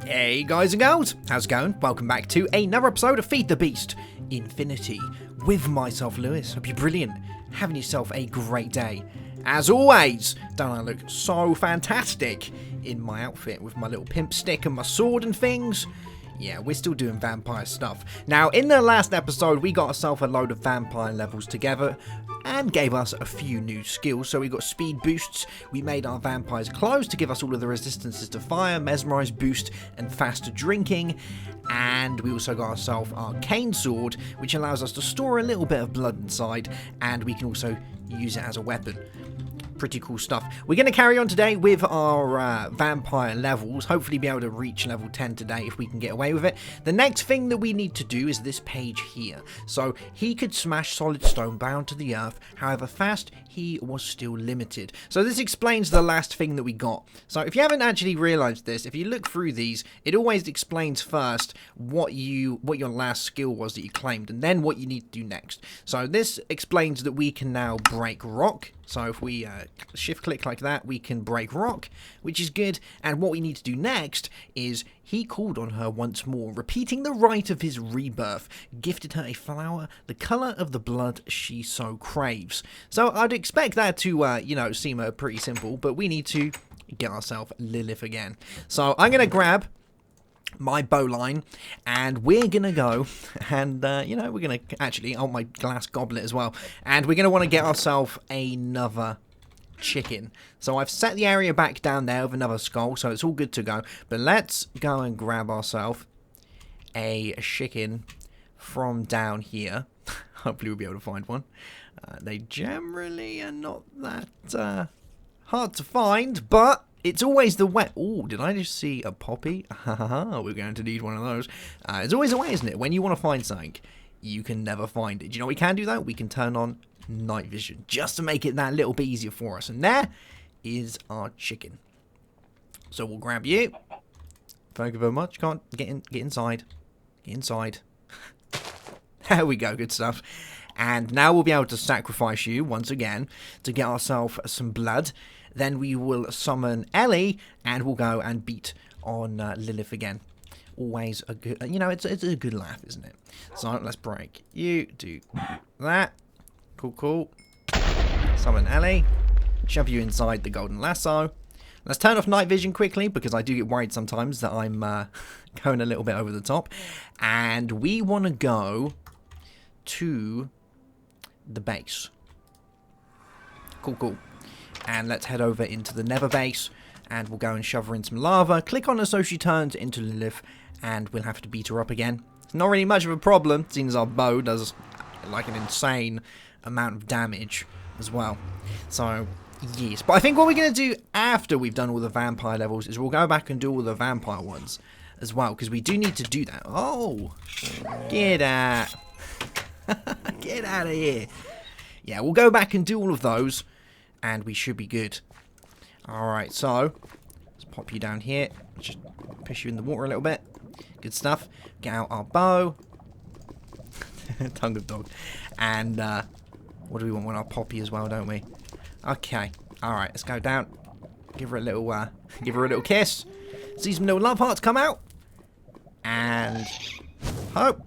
Hey guys and girls, how's it going? Welcome back to another episode of FTB Infinity with myself, Lewis. Hope you're brilliant, having yourself a great day. As always, don't I look so fantastic in my outfit with my little pimp stick and my sword and things? Yeah, we're still doing vampire stuff. Now, in the last episode, we got ourselves a load of vampire levels together and gave us a few new skills. So we got speed boosts, we made our vampires clothes to give us all of the resistances to fire, mesmerize boost, and faster drinking. And we also got ourselves our cane sword, which allows us to store a little bit of blood inside, and we can also use it as a weapon. Pretty cool stuff. We're going to carry on today with our vampire levels. Hopefully be able to reach level 10 today if we can get away with it. The next thing that we need to do is this page here. So he could smash solid stone bound to the earth. However fast, he was still limited. So this explains the last thing that we got. So if you haven't actually realized this, if you look through these, it always explains first what your last skill was that you claimed, and then what you need to do next. So this explains that we can now break rock. So if we shift click like that, we can break rock, which is good. And what we need to do next is he called on her once more, repeating the rite of his rebirth, gifted her a flower, the colour of the blood she so craves. So I'd expect that to, seem pretty simple, but we need to get ourselves Lilith again. So I'm going to grab my bowline, and we're gonna go and we're gonna actually my glass goblet as well, and we're gonna want to get ourselves another chicken. So I've set the area back down there with another skull, so it's all good to go. But let's go and grab ourselves a chicken from down here. Hopefully we'll be able to find one. They generally are not that hard to find, but it's always the way. Oh, did I just see a poppy? We're going to need one of those. It's always a way, isn't it? When you want to find something, you can never find it. Do you know what we can do, though? We can turn on night vision, just to make it that little bit easier for us. And there is our chicken. So we'll grab you. Thank you very much. Come on, get inside. Get inside. There we go, good stuff. And now we'll be able to sacrifice you once again to get ourselves some blood. Then we will summon Ellie, and we'll go and beat on Lilith again. Always a good, it's a good laugh, isn't it? So let's break. You do that. Cool. Summon Ellie. Shove you inside the golden lasso. Let's turn off night vision quickly, because I do get worried sometimes that I'm going a little bit over the top. And we want to go to the base. Cool. And let's head over into the nether base, and we'll go and shove her in some lava. Click on her so she turns into Lilith, and we'll have to beat her up again. It's not really much of a problem, seeing as our bow does like an insane amount of damage as well. So, yes. But I think what we're going to do after we've done all the vampire levels is we'll go back and do all the vampire ones as well, because we do need to do that. Oh, get out. Get out of here. Yeah, we'll go back and do all of those, and we should be good. Alright, so let's pop you down here. Just push you in the water a little bit. Good stuff. Get out our bow. Tongue of dog. And what do we want? Our poppy as well, don't we? Okay. Alright, let's go down. Give her a little kiss. See some little love hearts come out. And hope.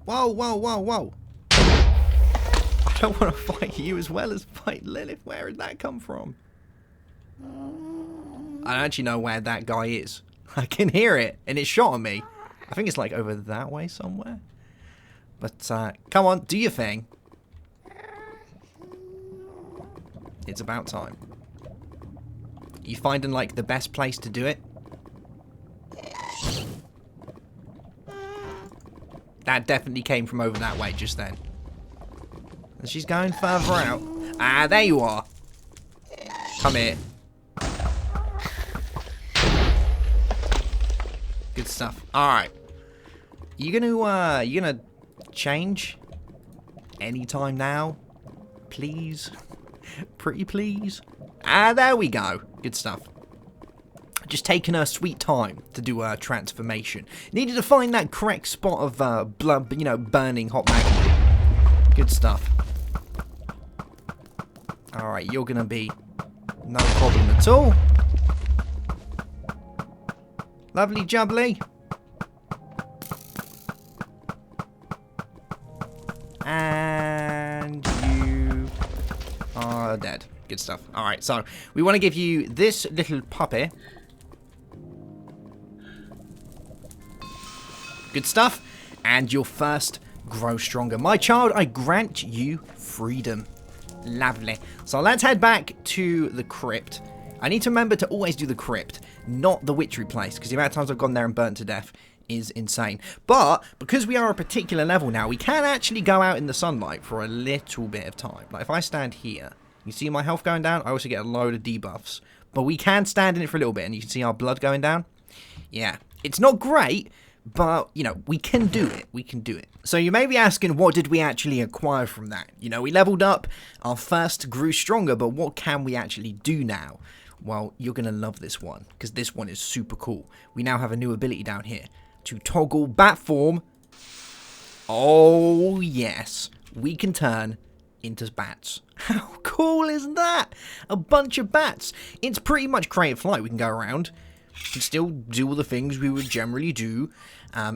Whoa. I don't want to fight you as well as fight Lilith. Where did that come from? I don't actually know where that guy is. I can hear it, and it shot at me. I think it's like over that way somewhere. But come on, do your thing. It's about time. You finding like the best place to do it? That definitely came from over that way just then. And she's going further out. Ah, there you are. Come here. Good stuff. Alright. You gonna change? Anytime now? Please? Pretty please? Ah, there we go. Good stuff. Just taking her sweet time to do her transformation. Needed to find that correct spot of blood, burning hot magma. Good stuff. Alright, you're gonna be no problem at all. Lovely jubbly. And you are dead. Good stuff. Alright, so we want to give you this little puppy. Good stuff. And your first grow stronger. My child, I grant you freedom. Lovely. So let's head back to the crypt. I need to remember to always do the crypt, not the witchery place, because the amount of times I've gone there and burnt to death is insane. But because we are a particular level now, we can actually go out in the sunlight for a little bit of time. Like if I stand here, you see my health going down. I also get a load of debuffs, but we can stand in it for a little bit, and you can see our blood going down. Yeah, it's not great, but you know, we can do it. We can do it. So you may be asking, what did we actually acquire from that? You know, we leveled up, our first grew stronger, but what can we actually do now? Well, you're going to love this one, because this one is super cool. We now have a new ability down here. To toggle bat form. Oh, yes. We can turn into bats. How cool is that? A bunch of bats. It's pretty much creative flight. We can go around and still do all the things we would generally do.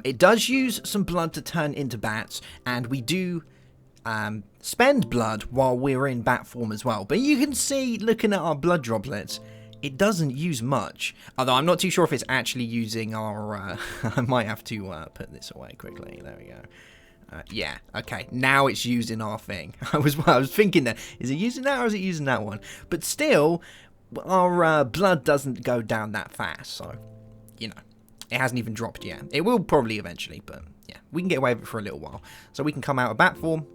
It does use some blood to turn into bats, and we do spend blood while we're in bat form as well. But you can see, looking at our blood droplets, it doesn't use much. Although I'm not too sure if it's actually using our... I might have to put this away quickly. There we go. Yeah, okay. Now it's using our thing. I was thinking that. Is it using that or is it using that one? But still, our blood doesn't go down that fast. So, you know, it hasn't even dropped yet. It will probably eventually, but yeah, we can get away with it for a little while. So we can come out of bat form.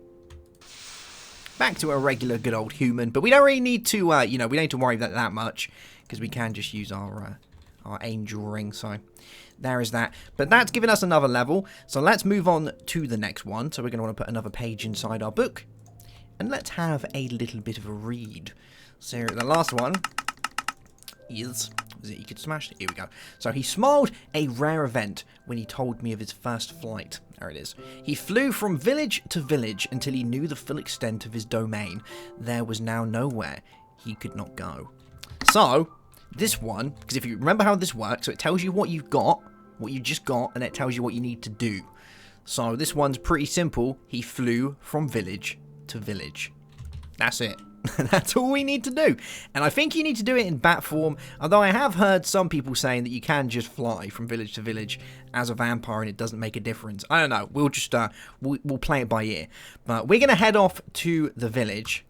Back to a regular good old human. But we don't really need to, you know, we don't need to worry about that much. Because we can just use our angel ring. So there is that. But that's given us another level. So let's move on to the next one. So we're going to want to put another page inside our book. And let's have a little bit of a read. So the last one is it you could smash it? Here we go. So he smiled a rare event when he told me of his first flight. There it is. He flew from village to village until he knew the full extent of his domain. There was now nowhere he could not go. So this one, because if you remember how this works, so it tells you what you've got, what you just got, and it tells you what you need to do. So this one's pretty simple. He flew from village to village. That's it. That's all we need to do. And I think you need to do it in bat form, although I have heard some people saying that you can just fly from village to village as a vampire and it doesn't make a difference. I don't know. We'll just we'll play it by ear. But we're going to head off to the village.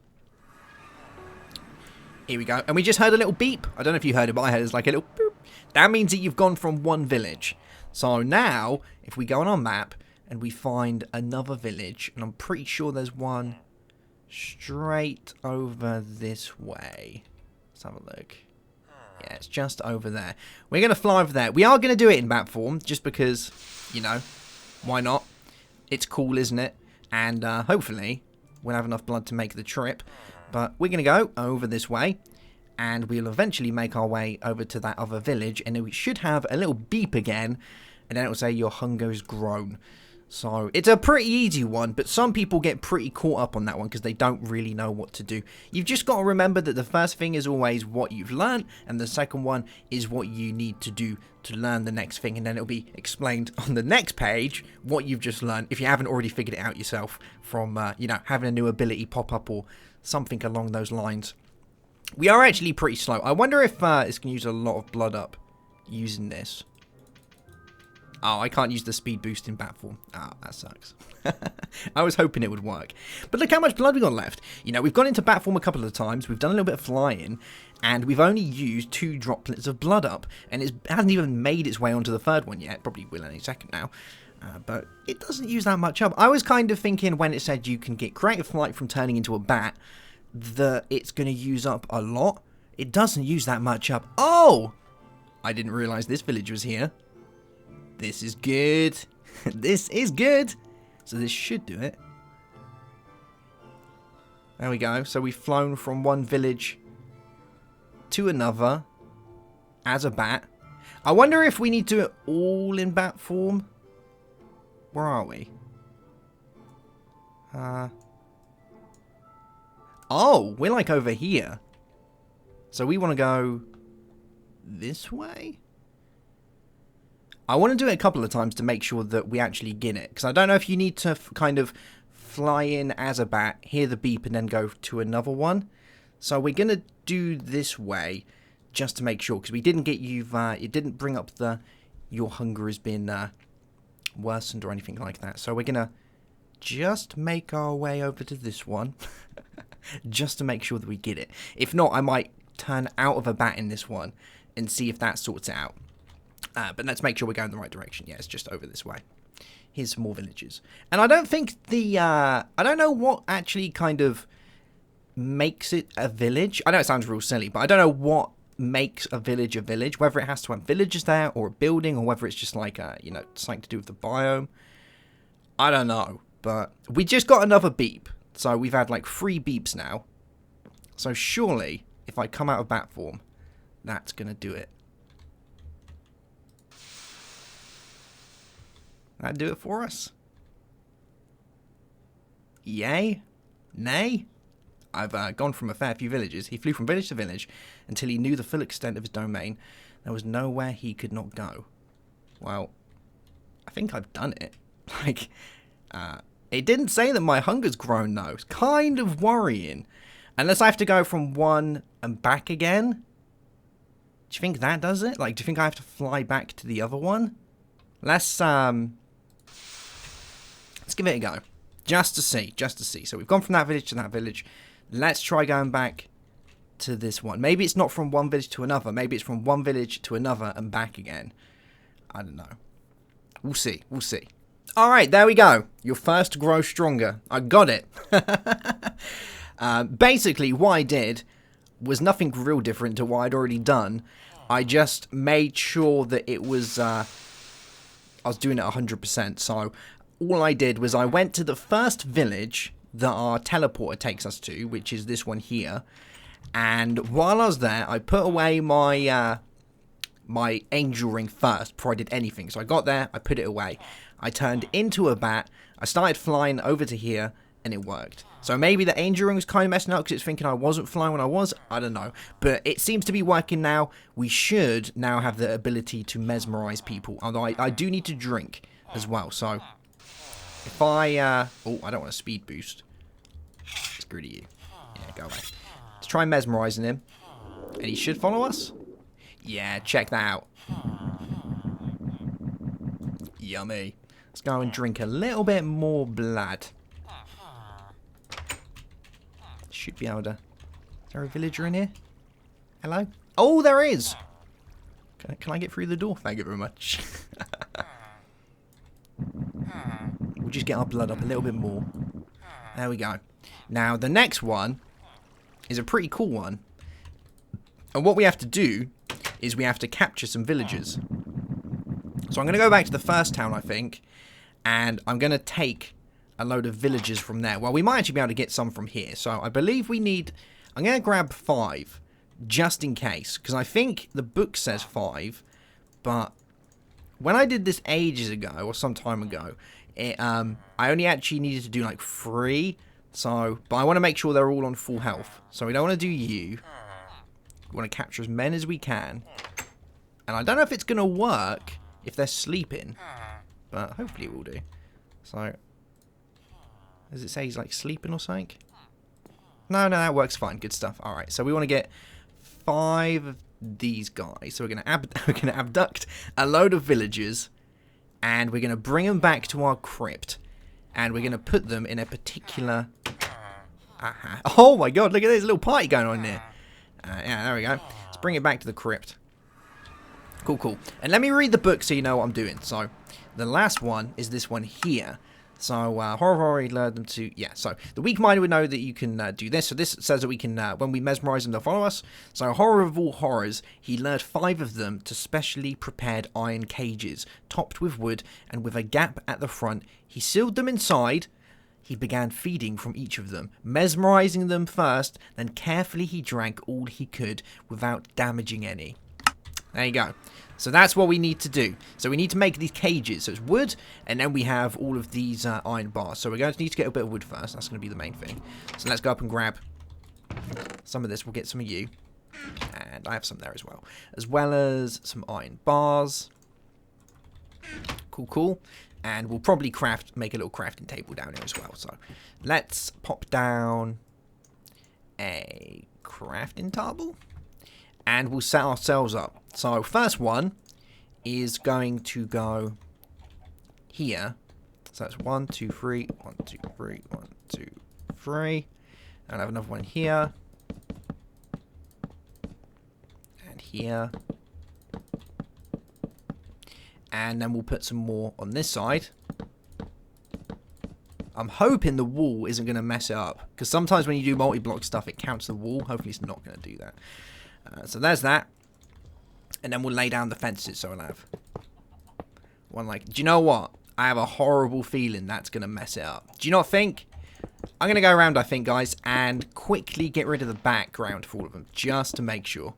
Here we go. And we just heard a little beep. I don't know if you heard it, but I heard it's like a little boop. That means that you've gone from one village. So now, if we go on our map and we find another village, and I'm pretty sure there's one straight over this way. Let's have a look. Yeah, it's just over there. We're going to fly over there. We are going to do it in bat form, just because, you know, why not? It's cool, isn't it? And hopefully we'll have enough blood to make the trip. But we're going to go over this way, and we'll eventually make our way over to that other village, and then we should have a little beep again, and then it will say your hunger has grown. So it's a pretty easy one, but some people get pretty caught up on that one because they don't really know what to do. You've just got to remember that the first thing is always what you've learned, and the second one is what you need to do to learn the next thing, and then it'll be explained on the next page what you've just learned if you haven't already figured it out yourself from, you know, having a new ability pop up or something along those lines. We are actually pretty slow. I wonder if it's going to use a lot of blood up using this. Oh, I can't use the speed boost in bat form. Oh, that sucks. I was hoping it would work. But look how much blood we got left. You know, we've gone into bat form a couple of times. We've done a little bit of flying. And we've only used 2 droplets of blood up. And it hasn't even made its way onto the third one yet. Probably will any second now. But it doesn't use that much up. I was kind of thinking when it said you can get creative flight from turning into a bat, that it's going to use up a lot. It doesn't use that much up. Oh! I didn't realise this village was here. This is good. This is good. So this should do it. There we go. So we've flown from one village to another as a bat. I wonder if we need to do it all in bat form. Where are we? Oh, we're like over here. So we want to go this way? I want to do it a couple of times to make sure that we actually get it. Because I don't know if you need to kind of fly in as a bat, hear the beep, and then go to another one. So we're going to do this way just to make sure. Because we didn't get you... it didn't bring up the... Your hunger has been worsened or anything like that. So we're going to just make our way over to this one. Just to make sure that we get it. If not, I might turn out of a bat in this one and see if that sorts it out. But let's make sure we're going the right direction. Yeah, it's just over this way. Here's some more villages. And I don't think the... I don't know what actually kind of makes it a village. I know it sounds real silly, but I don't know what makes a village. Whether it has to have villagers there or a building, or whether it's just like, you know, something to do with the biome. I don't know. But we just got another beep. So we've had like 3 beeps now. So surely, if I come out of bat form, that's going to do it. That do it for us? Yay? Nay? I've gone from a fair few villages. He flew from village to village until he knew the full extent of his domain. There was nowhere he could not go. Well, I think I've done it. Like, it didn't say that my hunger's grown, though. It's kind of worrying. Unless I have to go from one and back again. Do you think that does it? Like, do you think I have to fly back to the other one? Let's give it a go. Just to see. So we've gone from that village to that village. Let's try going back to this one. Maybe it's not from one village to another. Maybe it's from one village to another and back again. I don't know. We'll see. Alright, there we go. Your first grow stronger. I got it. Basically, what I did was nothing real different to what I'd already done. I just made sure that it was... I was doing it 100%. So all I did was I went to the first village that our teleporter takes us to, which is this one here. And while I was there, I put away my my angel ring first before I did anything. So I got there, I put it away. I turned into a bat. I started flying over to here, and it worked. So maybe the angel ring was kind of messing up because it's thinking I wasn't flying when I was. I don't know. But it seems to be working now. We should now have the ability to mesmerize people. Although I do need to drink as well. So if I... oh, I don't want a speed boost. Screw to you. Yeah, go away. Let's try mesmerizing him. And he should follow us. Yeah, check that out. Yummy. Let's go and drink a little bit more blood. Should be able to... Is there a villager in here? Hello? Oh, there is! Can I get through the door? Thank you very much. We'll just get our blood up a little bit more. There we go. Now, the next one is a pretty cool one. And what we have to do is we have to capture some villagers. So I'm going to go back to the first town, I think. And I'm going to take a load of villagers from there. Well, we might actually be able to get some from here. So I believe we need... I'm going to grab 5 just in case. Because I think the book says 5. But when I did this ages ago or some time ago, I only actually needed to do like 3. So, but I want to make sure they're all on full health. So we don't want to do you. We want to capture as many as we can. And I don't know if it's going to work if they're sleeping. But hopefully it will do. So, does it say he's like sleeping or something? No, that works fine. Good stuff. Alright, so we want to get 5 of these guys. So we're going to abduct a load of villagers. And we're going to bring them back to our crypt. And we're going to put them in a particular... Oh my god, look at this little party going on there. Yeah, there we go. Let's bring it back to the crypt. Cool. And let me read the book so you know what I'm doing. So, the last one is this one here. So, horror, he learned them to... Yeah, so, the weak-minded would know that you can do this. So, this says that we can, when we mesmerize them, they'll follow us. So, horror of all horrors, he lured 5 of them to specially prepared iron cages, topped with wood, and with a gap at the front. He sealed them inside. He began feeding from each of them, mesmerizing them first, then carefully he drank all he could without damaging any. There you go. So that's what we need to do. So we need to make these cages. So it's wood, and then we have all of these iron bars. So we're going to need to get a bit of wood first. That's going to be the main thing. So let's go up and grab some of this. We'll get some of you. And I have some there as well. As well as some iron bars. Cool, cool. And we'll probably make a little crafting table down here as well. So let's pop down a crafting table. And we'll set ourselves up. So first one is going to go here. So that's 1, 2, 3, 1, 2, 3, 1, 2, 3. And I have another one here. And here. And then we'll put some more on this side. I'm hoping the wall isn't going to mess it up. Because sometimes when you do multi-block stuff, it counts the wall. Hopefully it's not going to do that. So there's that. And then we'll lay down the fences. So I'll have one like... Do you know what? I have a horrible feeling that's going to mess it up. Do you not think? I'm going to go around, I think, guys, and quickly get rid of the background for all of them. Just to make sure.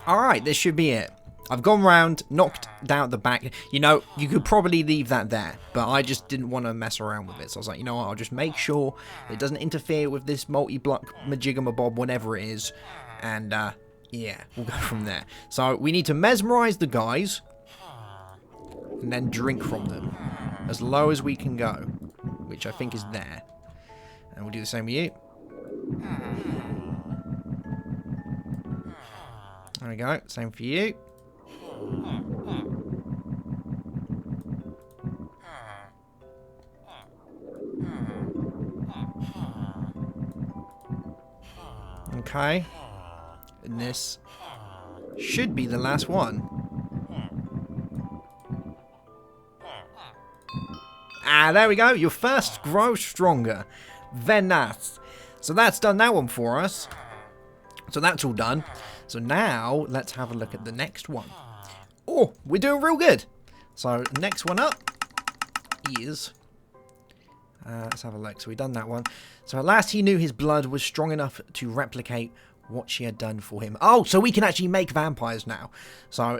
Alright, this should be it. I've gone round, knocked down the back. You know, you could probably leave that there, but I just didn't want to mess around with it. So I was like, you know what, I'll just make sure it doesn't interfere with this multi-block majigamabob, whatever it is. And, yeah, we'll go from there. So we need to mesmerize the guys and then drink from them as low as we can go, which I think is there. And we'll do the same with you. There we go, same for you. Okay. And this should be the last one. Ah, there we go. Your first grow stronger. Very nice. So that's done that one for us. So that's all done. So now let's have a look at the next one. Oh, we're doing real good. So next one up is... let's have a look. So we've done that one. So at last he knew his blood was strong enough to replicate what she had done for him. Oh, so we can actually make vampires now. So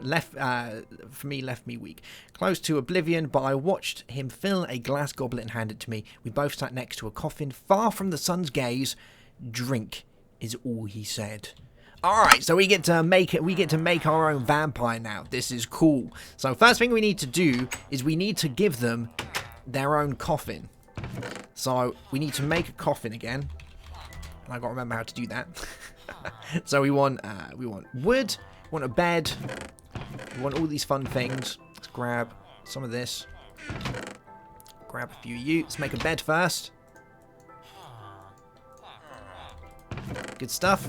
for me, left me weak. Close to oblivion, but I watched him fill a glass goblet and hand it to me. We both sat next to a coffin, far from the sun's gaze. Drink is all he said. Alright, so we get to make our own vampire now. This is cool. So first thing we need to do is we need to give them their own coffin. So we need to make a coffin again. And I gotta remember how to do that. So we want wood, we want a bed, we want all these fun things. Let's grab some of this. Grab a few of you. Let's make a bed first. Good stuff.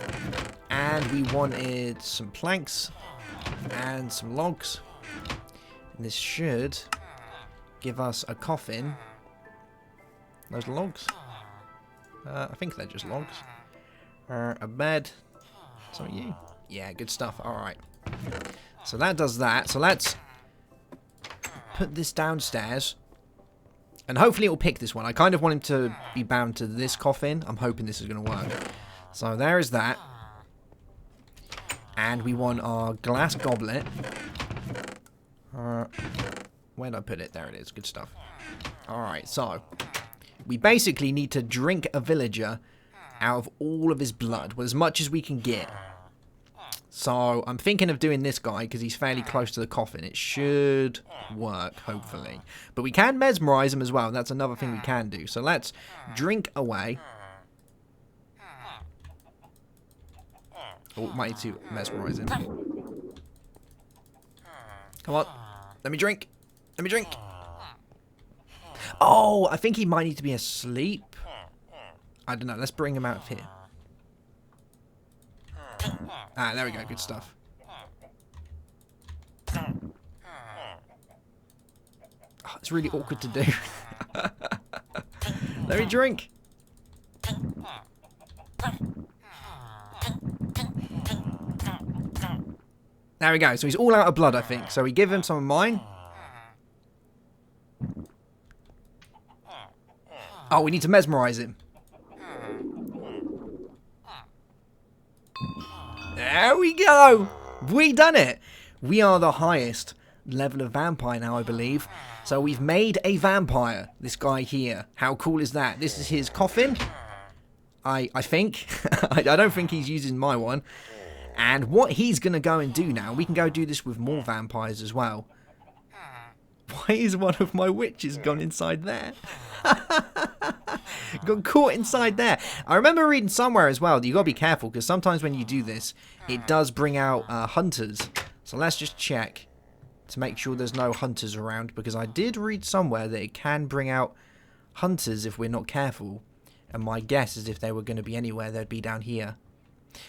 And we wanted some planks and some logs. And this should give us a coffin. Those logs. I think they're just logs. A bed. Some of you. Yeah, good stuff. Alright. So that does that. So let's put this downstairs. And hopefully it'll pick this one. I kind of want him to be bound to this coffin. I'm hoping this is going to work. So there is that. And we want our glass goblet. Where did I put it? There it is. Good stuff. Alright, so we basically need to drink a villager out of all of his blood. Well, as much as we can get. So I'm thinking of doing this guy because he's fairly close to the coffin. It should work, hopefully. But we can mesmerize him as well. That's another thing we can do. So let's drink away. Oh, might need to mesmerize him. Come on. Let me drink. Let me drink. Oh, I think he might need to be asleep. I don't know. Let's bring him out of here. Ah, there we go. Good stuff. Oh, it's really awkward to do. Let me drink. There we go. So he's all out of blood, I think. So we give him some of mine. Oh, we need to mesmerize him. There we go. We done it. We are the highest level of vampire now, I believe. So we've made a vampire. This guy here. How cool is that? This is his coffin. I think. I don't think he's using my one. And what he's going to go and do now, we can go do this with more vampires as well. Why is one of my witches gone inside there? Got caught inside there. I remember reading somewhere as well that you got to be careful, because sometimes when you do this, it does bring out hunters. So let's just check to make sure there's no hunters around, because I did read somewhere that it can bring out hunters if we're not careful. And my guess is if they were going to be anywhere, they'd be down here.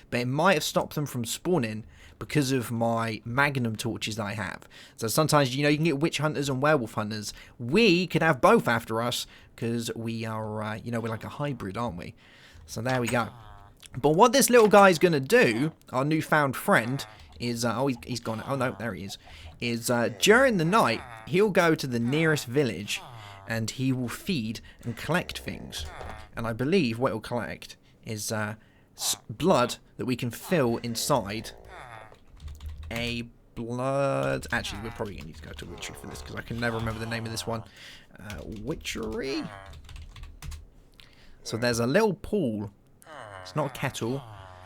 But it might have stopped them from spawning because of my magnum torches that I have. So sometimes, you can get witch hunters and werewolf hunters. We could have both after us because we are, we're like a hybrid, aren't we? So there we go. But what this little guy is going to do, our newfound friend, is, he's gone. Oh no, there he is. During the night, he'll go to the nearest village and he will feed and collect things. And I believe what he'll collect is blood that we can fill inside a blood. Actually, we're probably going to need to go to witchery for this because I can never remember the name of this one. Witchery. So there's a little pool. It's not a kettle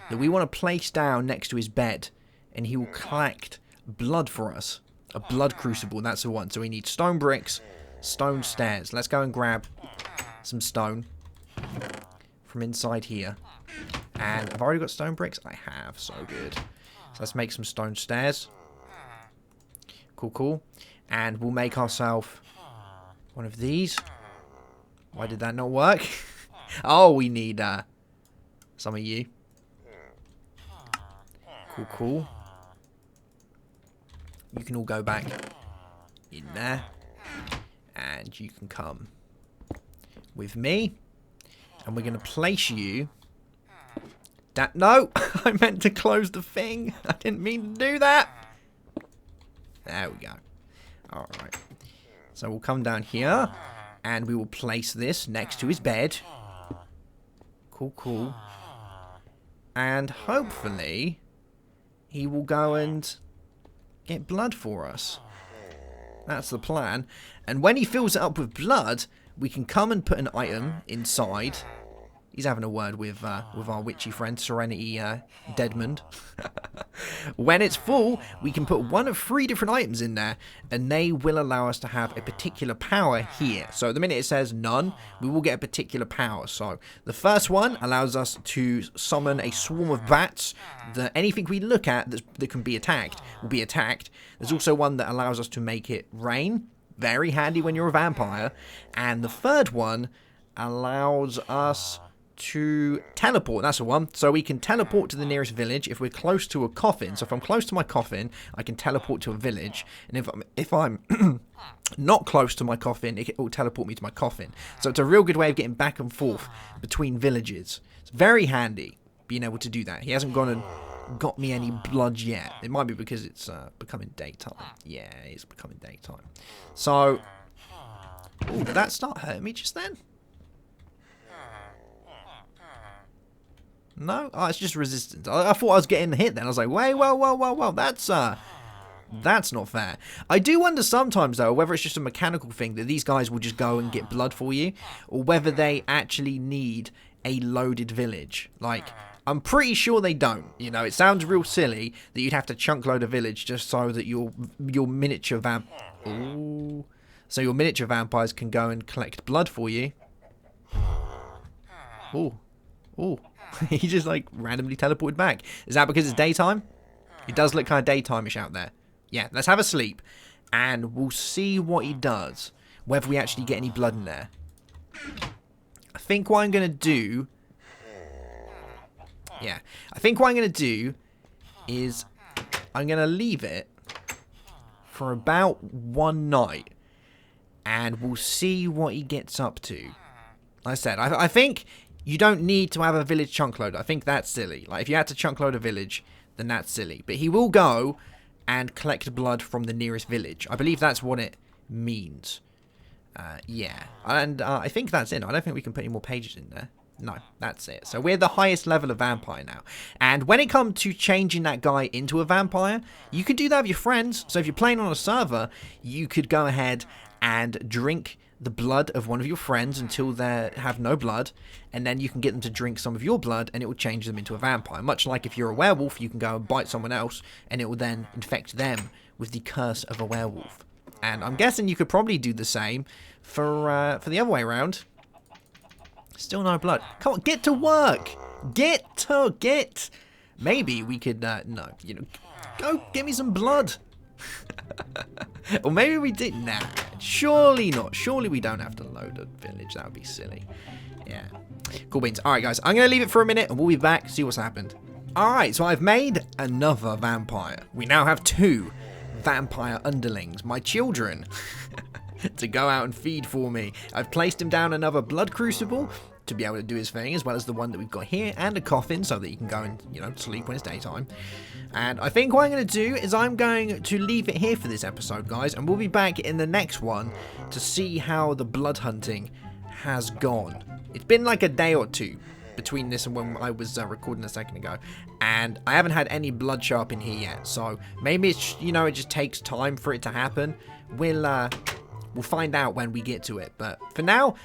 that we want to place down next to his bed, and he will collect blood for us. A blood crucible. That's the one. So we need stone bricks, stone stairs. Let's go and grab some stone from inside here. And I've already got stone bricks. I have. So good. So let's make some stone stairs. Cool, cool. And we'll make ourselves one of these. Why did that not work? Oh, we need some of you. Cool, cool. You can all go back in there. And you can come with me. And we're going to place you... No! I meant to close the thing. I didn't mean to do that. There we go. Alright. So we'll come down here. And we will place this next to his bed. Cool, cool. And hopefully... he will go and get blood for us. That's the plan. And when he fills it up with blood, we can come and put an item inside. He's having a word with our witchy friend, Serenity Deadmond. When it's full, we can put one of 3 different items in there, and they will allow us to have a particular power here. So the minute it says none, we will get a particular power. So the first one allows us to summon a swarm of bats. That anything we look at that can be attacked will be attacked. There's also one that allows us to make it rain. Very handy when you're a vampire. And the third one allows us to teleport. That's the one. So we can teleport to the nearest village if we're close to a coffin. So if I'm close to my coffin, I can teleport to a village. And if I'm not close to my coffin, it will teleport me to my coffin. So it's a real good way of getting back and forth between villages. It's very handy being able to do that. He hasn't gone and got me any blood yet. It might be because it's becoming daytime. Yeah, it's becoming daytime. So, ooh, did that start hurting me just then? No? Oh, it's just resistance. I thought I was getting hit then. I was like, wait, whoa. That's not fair. I do wonder sometimes, though, whether it's just a mechanical thing that these guys will just go and get blood for you, or whether they actually need a loaded village. Like, I'm pretty sure they don't. You know, it sounds real silly that you'd have to chunk load a village just so that your miniature your miniature vampires can go and collect blood for you. Ooh. He just, like, randomly teleported back. Is that because it's daytime? It does look kind of daytime-ish out there. Yeah, let's have a sleep. And we'll see what he does. Whether we actually get any blood in there. I think what I'm going to do... yeah. I think what I'm going to do is... I'm going to leave it for about one night. And we'll see what he gets up to. Like I said, I think... you don't need to have a village chunk load. I think that's silly. Like, if you had to chunk load a village, then that's silly. But he will go and collect blood from the nearest village. I believe that's what it means. Yeah. And I think that's it. I don't think we can put any more pages in there. No, that's it. So we're the highest level of vampire now. And when it comes to changing that guy into a vampire, you can do that with your friends. So if you're playing on a server, you could go ahead and drink the blood of one of your friends until they have no blood, and then you can get them to drink some of your blood and it will change them into a vampire. Much like if you're a werewolf, you can go and bite someone else and it will then infect them with the curse of a werewolf. And I'm guessing you could probably do the same for the other way around. Still no blood. Come on, get to work. Get. Maybe we could, no, you know, go give me some blood. Or maybe we did. Nah, surely not. Surely we don't have to load a village. That would be silly. Yeah. Cool beans. All right, guys. I'm going to leave it for a minute and we'll be back, see what's happened. All right, so I've made another vampire. We now have 2 vampire underlings, my children, to go out and feed for me. I've placed him down another blood crucible to be able to do his thing, as well as the one that we've got here, and a coffin so that he can go and, you know, sleep when it's daytime. And I think what I'm going to do is I'm going to leave it here for this episode, guys, and we'll be back in the next one to see how the blood hunting has gone. It's been like a day or two between this and when I was recording a second ago, and I haven't had any blood show up in here yet, so maybe it's, you know, it just takes time for it to happen. We'll find out when we get to it, but for now,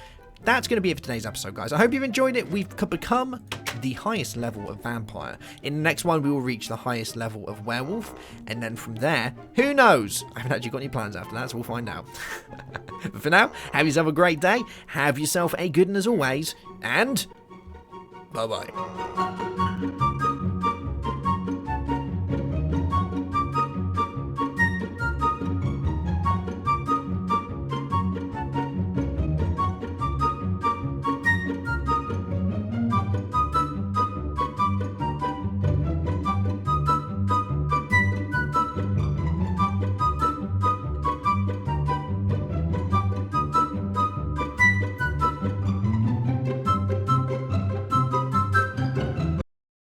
that's going to be it for today's episode, guys. I hope you've enjoyed it. We've become the highest level of vampire. In the next one, we will reach the highest level of werewolf, and then from there, who knows? I haven't actually got any plans after that, so we'll find out. But for now, have yourself a great day, have yourself a good one as always, and bye-bye.